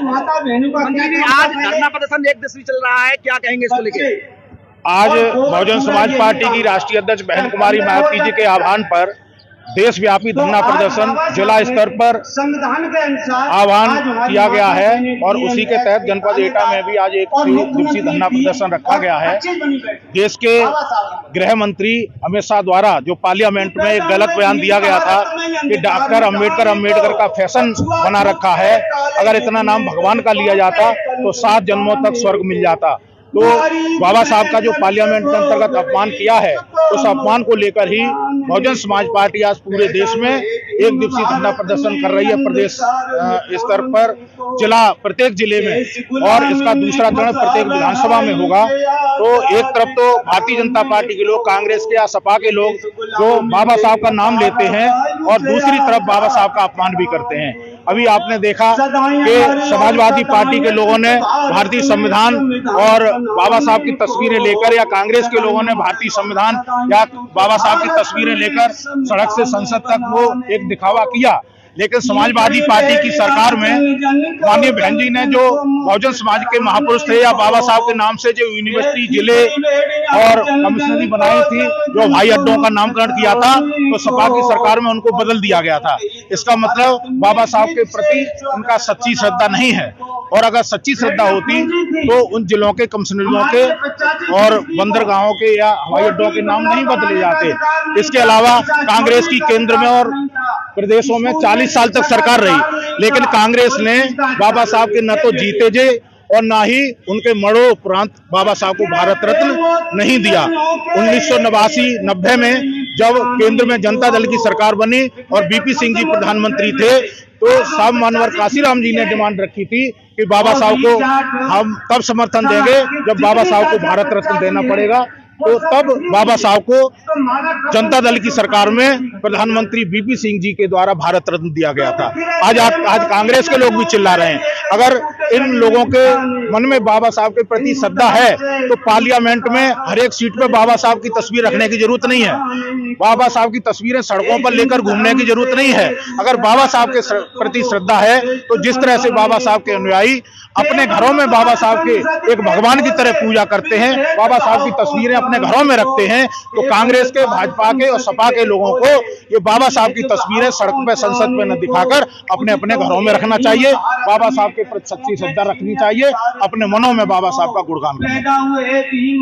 माता बहनों का आज धरना प्रदर्शन एक दिवसीय चल रहा है, क्या कहेंगे इसको लेके? आज बहुजन समाज पार्टी की राष्ट्रीय अध्यक्ष बहन कुमारी मायावती जी के आह्वान पर देशव्यापी धरना प्रदर्शन जिला स्तर पर संविधान के अनुसार आह्वान किया गया है और उसी के तहत जनपद एटा में भी आज एक दिवसीय धरना प्रदर्शन रखा गया है। देश के गृह मंत्री अमित शाह द्वारा जो पार्लियामेंट में एक गलत बयान दिया गया था कि डॉक्टर अम्बेडकर का फैशन बना रखा है, अगर इतना नाम भगवान का लिया जाता तो 7 जन्मों तक स्वर्ग मिल जाता। तो बाबा साहब का जो पार्लियामेंट के अंतर्गत अपमान किया है, उस अपमान को लेकर ही बहुजन समाज पार्टी आज पूरे देश में एक दिवसीय धरना प्रदर्शन कर रही है। प्रदेश स्तर पर प्रत्येक जिले में और इसका दूसरा चरण प्रत्येक विधानसभा में होगा। तो एक तरफ तो भारतीय जनता पार्टी के लोग, कांग्रेस के या सपा के लोग जो बाबा साहब का नाम लेते हैं और दूसरी तरफ बाबा साहब का अपमान भी करते हैं। अभी आपने देखा कि समाजवादी पार्टी के लोगों ने भारतीय संविधान और बाबा साहब की तस्वीरें लेकर, या कांग्रेस के लोगों ने भारतीय संविधान या बाबा साहब की तस्वीरें लेकर सड़क से संसद तक वो एक दिखावा किया। लेकिन समाजवादी पार्टी की सरकार में माननीय बहन जी ने जो बहुजन समाज के महापुरुष थे या बाबा साहब के नाम से जो यूनिवर्सिटी, जिले और कमिश्नरी बनाई थी, जो हवाई अड्डों का नामकरण किया था, तो सपा की सरकार में उनको बदल दिया गया था। इसका मतलब बाबा साहब के प्रति उनका सच्ची श्रद्धा नहीं है। और अगर सच्ची श्रद्धा होती तो उन जिलों के, कमिश्नरियों के और बंदरगाहों के या हवाई अड्डों के नाम नहीं बदले जाते। इसके अलावा कांग्रेस की केंद्र में और प्रदेशों में 40 साल तक सरकार रही, लेकिन कांग्रेस ने बाबा साहब के न तो जीते जे और ना ही उनके मरणोपरांत बाबा साहब को भारत रत्न नहीं दिया। 1989-90 में जब केंद्र में जनता दल की सरकार बनी और बीपी सिंह जी प्रधानमंत्री थे, तो साहब मानवर काशीराम जी ने डिमांड रखी थी कि बाबा साहब को हम तब समर्थन देंगे जब बाबा साहब को भारत रत्न देना पड़ेगा। तो तब बाबा साहब को जनता दल की सरकार में प्रधानमंत्री बीपी सिंह जी के द्वारा भारत रत्न दिया गया था। आज कांग्रेस के लोग भी चिल्ला रहे हैं। अगर इन लोगों के मन में बाबा साहब के प्रति श्रद्धा है तो पार्लियामेंट में हर एक सीट पे बाबा साहब की तस्वीर रखने की जरूरत नहीं है। बाबा साहब की तस्वीरें सड़कों पर लेकर घूमने की जरूरत नहीं है। अगर बाबा साहब के प्रति श्रद्धा है तो जिस तरह से बाबा साहब के अनुयायी अपने घरों में बाबा साहब के एक भगवान की तरह पूजा करते हैं, बाबा साहब की तस्वीरें अपने घरों में रखते हैं, तो कांग्रेस के, भाजपा के और सपा के लोगों को ये बाबा साहब की तस्वीरें सड़क पे, संसद पे न दिखाकर अपने अपने घरों में रखना चाहिए। बाबा साहब के प्रति सच्ची श्रद्धा रखनी चाहिए, अपने मनों में बाबा साहब का गुणगान करना चाहिए।